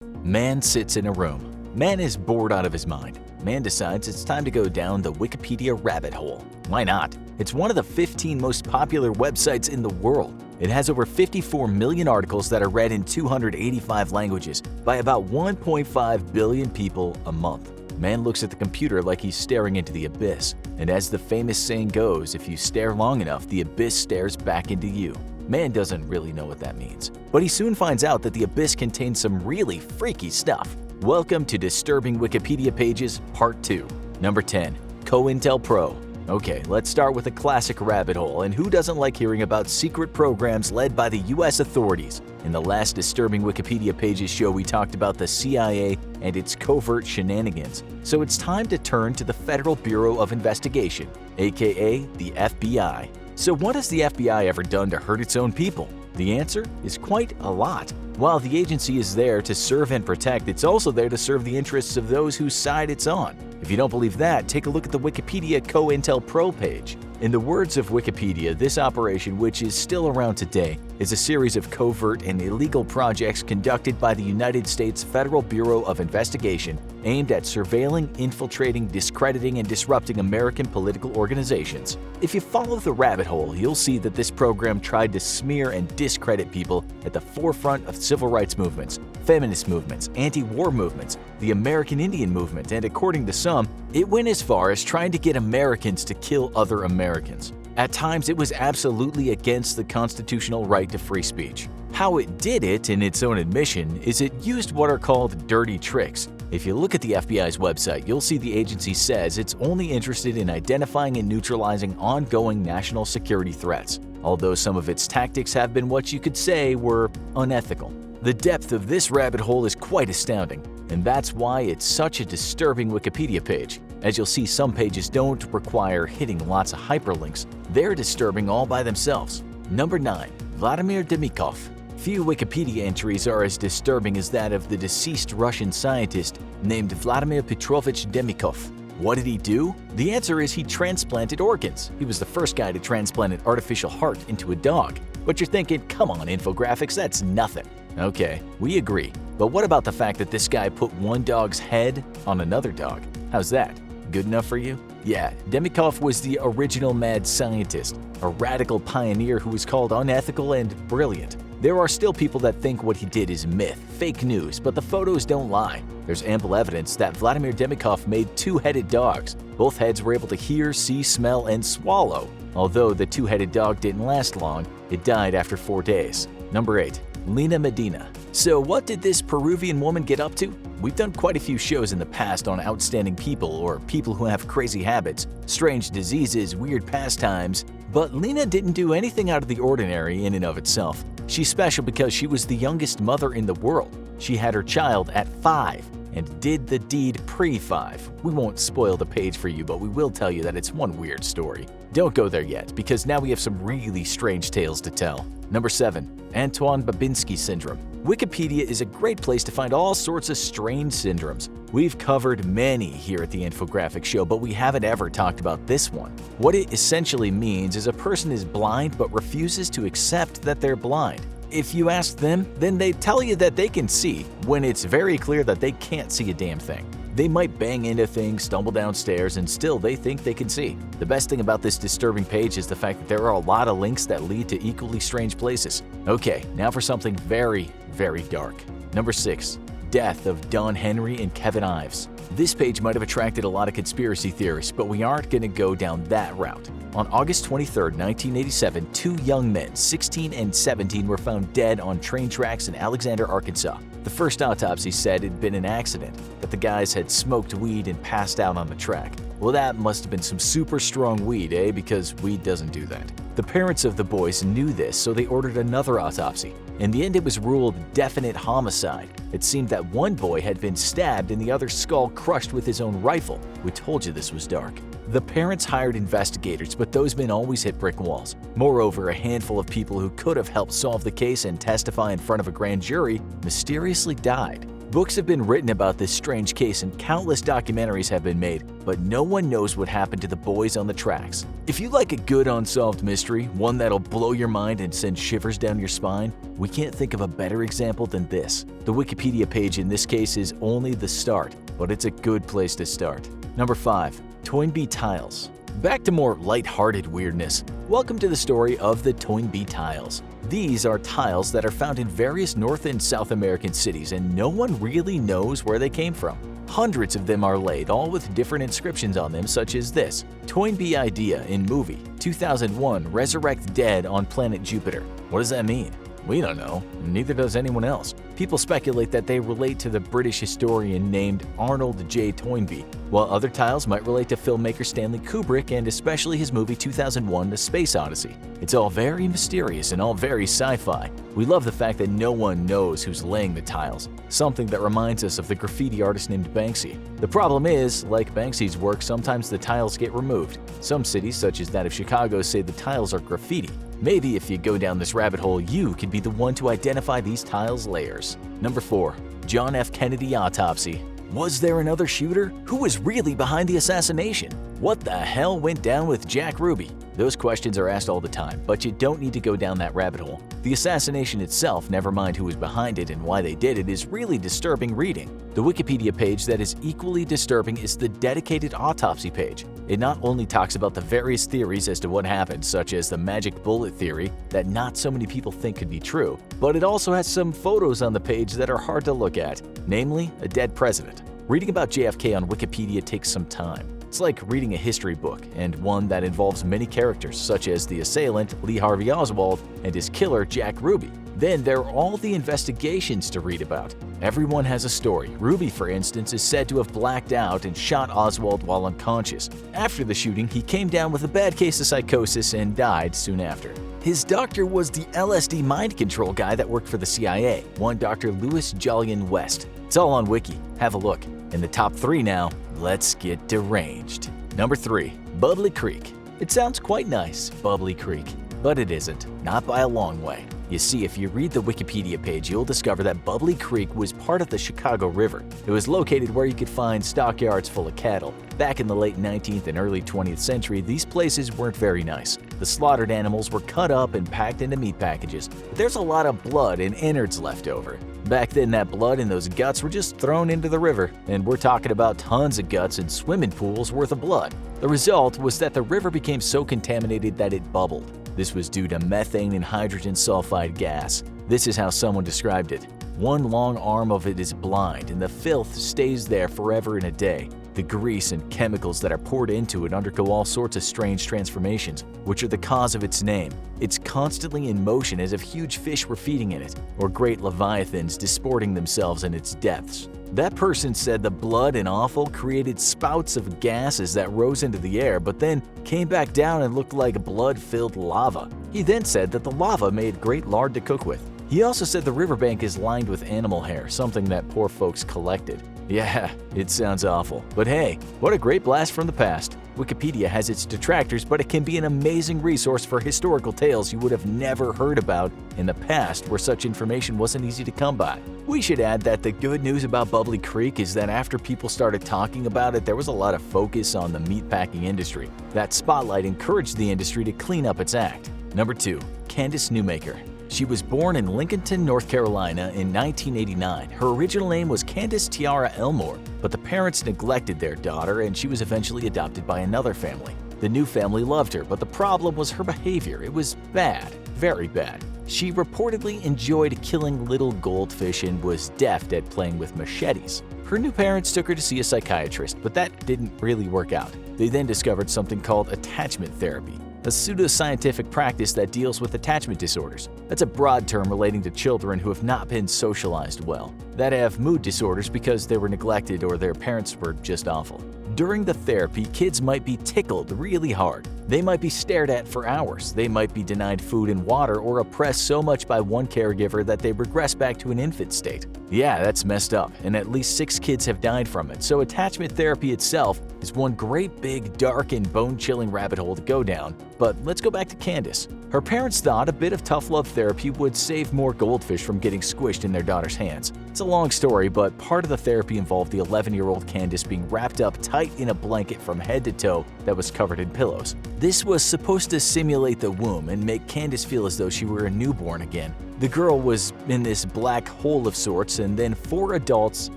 Man sits in a room. Man is bored out of his mind. Man decides it's time to go down the Wikipedia rabbit hole. Why not? It's one of the 15 most popular websites in the world. It has over 54 million articles that are read in 285 languages by about 1.5 billion people a month. Man looks at the computer like he's staring into the abyss. And as the famous saying goes, if you stare long enough, the abyss stares back into you. Man doesn't really know what that means, but he soon finds out that the abyss contains some really freaky stuff. Welcome to Disturbing Wikipedia Pages Part 2. Number 10. Cointelpro. Okay, let's start with a classic rabbit hole, and who doesn't like hearing about secret programs led by the US authorities? In the last Disturbing Wikipedia Pages show, we talked about the CIA and its covert shenanigans. So it's time to turn to the Federal Bureau of Investigation, aka the FBI. So what has the FBI ever done to hurt its own people? The answer is quite a lot. While the agency is there to serve and protect, it's also there to serve the interests of those whose side it's on. If you don't believe that, take a look at the Wikipedia Cointelpro page. In the words of Wikipedia, this operation, which is still around today, is a series of covert and illegal projects conducted by the United States Federal Bureau of Investigation aimed at surveilling, infiltrating, discrediting, and disrupting American political organizations. If you follow the rabbit hole, you'll see that this program tried to smear and discredit people at the forefront of civil rights movements, feminist movements, anti-war movements, the American Indian movement, and according to some, it went as far as trying to get Americans to kill other Americans. At times, it was absolutely against the constitutional right to free speech. How it did it, in its own admission, is it used what are called dirty tricks. If you look at the FBI's website, you'll see the agency says it's only interested in identifying and neutralizing ongoing national security threats, although some of its tactics have been what you could say were unethical. The depth of this rabbit hole is quite astounding, and that's why it's such a disturbing Wikipedia page. As you'll see, some pages don't require hitting lots of hyperlinks. They're disturbing all by themselves. Number 9. Vladimir Demikhov. Few Wikipedia entries are as disturbing as that of the deceased Russian scientist named Vladimir Petrovich Demikhov. What did he do? The answer is he transplanted organs. He was the first guy to transplant an artificial heart into a dog. But you're thinking, come on, Infographics, that's nothing. Okay, we agree. But what about the fact that this guy put one dog's head on another dog? How's that? Good enough for you? Yeah, Demikhov was the original mad scientist, a radical pioneer who was called unethical and brilliant. There are still people that think what he did is myth, fake news, but the photos don't lie. There's ample evidence that Vladimir Demikhov made two-headed dogs. Both heads were able to hear, see, smell, and swallow. Although the two-headed dog didn't last long, it died after 4 days. Number 8. Lina Medina. So what did this Peruvian woman get up to? We've done quite a few shows in the past on outstanding people or people who have crazy habits, strange diseases, weird pastimes, but Lina didn't do anything out of the ordinary in and of itself. She's special because she was the youngest mother in the world. She had her child at 5 and did the deed pre-5. We won't spoil the page for you, but we will tell you that it's one weird story. Don't go there yet, because now we have some really strange tales to tell. Number 7. Anton-Babinski syndrome. Wikipedia is a great place to find all sorts of strange syndromes. We've covered many here at the Infographics show, but we haven't ever talked about this one. What it essentially means is a person is blind but refuses to accept that they're blind. If you ask them, then they tell you that they can see, when it's very clear that they can't see a damn thing. They might bang into things, stumble downstairs, and still they think they can see. The best thing about this disturbing page is the fact that there are a lot of links that lead to equally strange places. Okay, now for something very, very dark. Number 6. Death of Don Henry and Kevin Ives. This page might have attracted a lot of conspiracy theorists, but we aren't going to go down that route. On August 23, 1987, 2 young men, 16 and 17, were found dead on train tracks in Alexander, Arkansas. The first autopsy said it had been an accident, that the guys had smoked weed and passed out on the track. Well, that must have been some super strong weed, eh? Because weed doesn't do that. The parents of the boys knew this, so they ordered another autopsy. In the end, it was ruled definite homicide. It seemed that one boy had been stabbed and the other's skull crushed with his own rifle. We told you this was dark. The parents hired investigators, but those men always hit brick walls. Moreover, a handful of people who could have helped solve the case and testify in front of a grand jury mysteriously died. Books have been written about this strange case and countless documentaries have been made, but no one knows what happened to the boys on the tracks. If you like a good unsolved mystery, one that'll blow your mind and send shivers down your spine, we can't think of a better example than this. The Wikipedia page in this case is only the start, but it's a good place to start. Number 5. Toynbee Tiles. Back to more light-hearted weirdness. Welcome to the story of the Toynbee Tiles. These are tiles that are found in various North and South American cities, and no one really knows where they came from. Hundreds of them are laid, all with different inscriptions on them, such as this: Toynbee idea in movie, 2001, resurrect dead on planet Jupiter. What does that mean? We don't know, neither does anyone else. People speculate that they relate to the British historian named Arnold J. Toynbee, while other tiles might relate to filmmaker Stanley Kubrick and especially his movie 2001: A Space Odyssey. It's all very mysterious and all very sci-fi. We love the fact that no one knows who's laying the tiles, something that reminds us of the graffiti artist named Banksy. The problem is, like Banksy's work, sometimes the tiles get removed. Some cities, such as that of Chicago, say the tiles are graffiti. Maybe if you go down this rabbit hole, you could be the one to identify these tiles' layers. Number 4. John F. Kennedy autopsy. Was there another shooter? Who was really behind the assassination? What the hell went down with Jack Ruby? Those questions are asked all the time, but you don't need to go down that rabbit hole. The assassination itself, never mind who was behind it and why they did it, is really disturbing reading. The Wikipedia page that is equally disturbing is the dedicated autopsy page. It not only talks about the various theories as to what happened, such as the magic bullet theory that not so many people think could be true, but it also has some photos on the page that are hard to look at, namely a dead president. Reading about JFK on Wikipedia takes some time. It's like reading a history book, and one that involves many characters, such as the assailant, Lee Harvey Oswald, and his killer, Jack Ruby. Then there are all the investigations to read about. Everyone has a story. Ruby, for instance, is said to have blacked out and shot Oswald while unconscious. After the shooting, he came down with a bad case of psychosis and died soon after. His doctor was the LSD mind control guy that worked for the CIA, one Dr. Louis Jolyon West. It's all on Wiki. Have a look. In the top 3 now, let's get deranged. Number 3. Bubbly Creek. It sounds quite nice, Bubbly Creek, but it isn't, not by a long way. You see, if you read the Wikipedia page, you'll discover that Bubbly Creek was part of the Chicago River. It was located where you could find stockyards full of cattle. Back in the late 19th and early 20th century, these places weren't very nice. The slaughtered animals were cut up and packed into meat packages, but there's a lot of blood and innards left over. Back then, that blood and those guts were just thrown into the river, and we're talking about tons of guts and swimming pools worth of blood. The result was that the river became so contaminated that it bubbled. This was due to methane and hydrogen sulfide gas. This is how someone described it. One long arm of it is blind, and the filth stays there forever and a day. The grease and chemicals that are poured into it undergo all sorts of strange transformations, which are the cause of its name. It's constantly in motion as if huge fish were feeding in it, or great leviathans disporting themselves in its depths. That person said the blood and offal created spouts of gases that rose into the air but then came back down and looked like blood-filled lava. He then said that the lava made great lard to cook with. He also said the riverbank is lined with animal hair, something that poor folks collected. Yeah, it sounds awful. But hey, what a great blast from the past. Wikipedia has its detractors, but it can be an amazing resource for historical tales you would have never heard about in the past where such information wasn't easy to come by. We should add that the good news about Bubbly Creek is that after people started talking about it, there was a lot of focus on the meatpacking industry. That spotlight encouraged the industry to clean up its act. Number 2. Candace Newmaker. She was born in Lincolnton, North Carolina in 1989. Her original name was Candace Tiara Elmore, but the parents neglected their daughter and she was eventually adopted by another family. The new family loved her, but the problem was her behavior. It was bad, very bad. She reportedly enjoyed killing little goldfish and was deft at playing with machetes. Her new parents took her to see a psychiatrist, but that didn't really work out. They then discovered something called attachment therapy, a pseudoscientific practice that deals with attachment disorders. That's a broad term relating to children who have not been socialized well, that have mood disorders because they were neglected or their parents were just awful. During the therapy, kids might be tickled really hard. They might be stared at for hours. They might be denied food and water or oppressed so much by one caregiver that they regress back to an infant state. Yeah, that's messed up, and at least 6 kids have died from it, so attachment therapy itself is one great big, dark, and bone-chilling rabbit hole to go down. But let's go back to Candace. Her parents thought a bit of tough love therapy would save more goldfish from getting squished in their daughter's hands. It's a long story, but part of the therapy involved the 11-year-old Candace being wrapped up tight in a blanket from head to toe that was covered in pillows. This was supposed to simulate the womb and make Candace feel as though she were a newborn again. The girl was in this black hole of sorts, and then 4 adults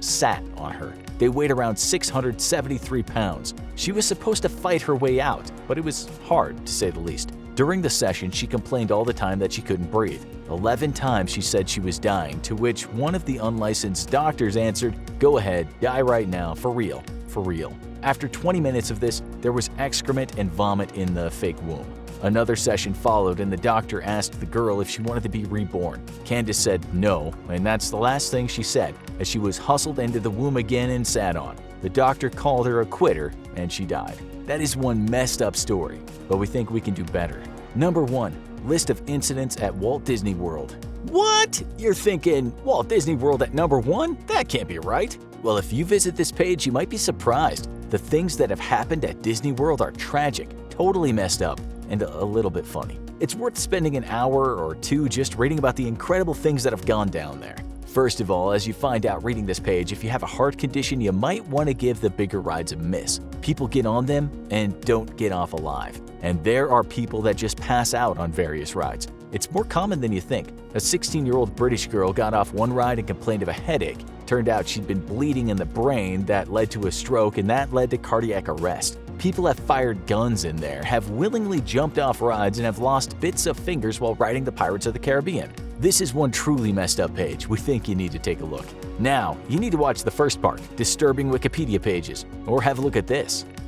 sat on her. They weighed around 673 pounds. She was supposed to fight her way out, but it was hard, to say the least. During the session, she complained all the time that she couldn't breathe. 11 times she said she was dying, to which one of the unlicensed doctors answered, "Go ahead, die right now, for real, for real." After 20 minutes of this, there was excrement and vomit in the fake womb. Another session followed, and the doctor asked the girl if she wanted to be reborn. Candace said no, and that's the last thing she said, as she was hustled into the womb again and sat on. The doctor called her a quitter, and she died. That is one messed up story, but we think we can do better. Number 1. List of incidents at Walt Disney World. What? You're thinking, Walt Disney World at number 1? That can't be right. Well, if you visit this page, you might be surprised. The things that have happened at Disney World are tragic, totally messed up, and a little bit funny. It's worth spending an hour or two just reading about the incredible things that have gone down there. First of all, as you find out reading this page, if you have a heart condition, you might want to give the bigger rides a miss. People get on them and don't get off alive. And there are people that just pass out on various rides. It's more common than you think. A 16-year-old British girl got off one ride and complained of a headache. Turned out she'd been bleeding in the brain that led to a stroke, and that led to cardiac arrest. People have fired guns in there, have willingly jumped off rides, and have lost bits of fingers while riding the Pirates of the Caribbean. This is one truly messed up page. We think you need to take a look. Now, you need to watch the first part, Disturbing Wikipedia Pages, or have a look at this.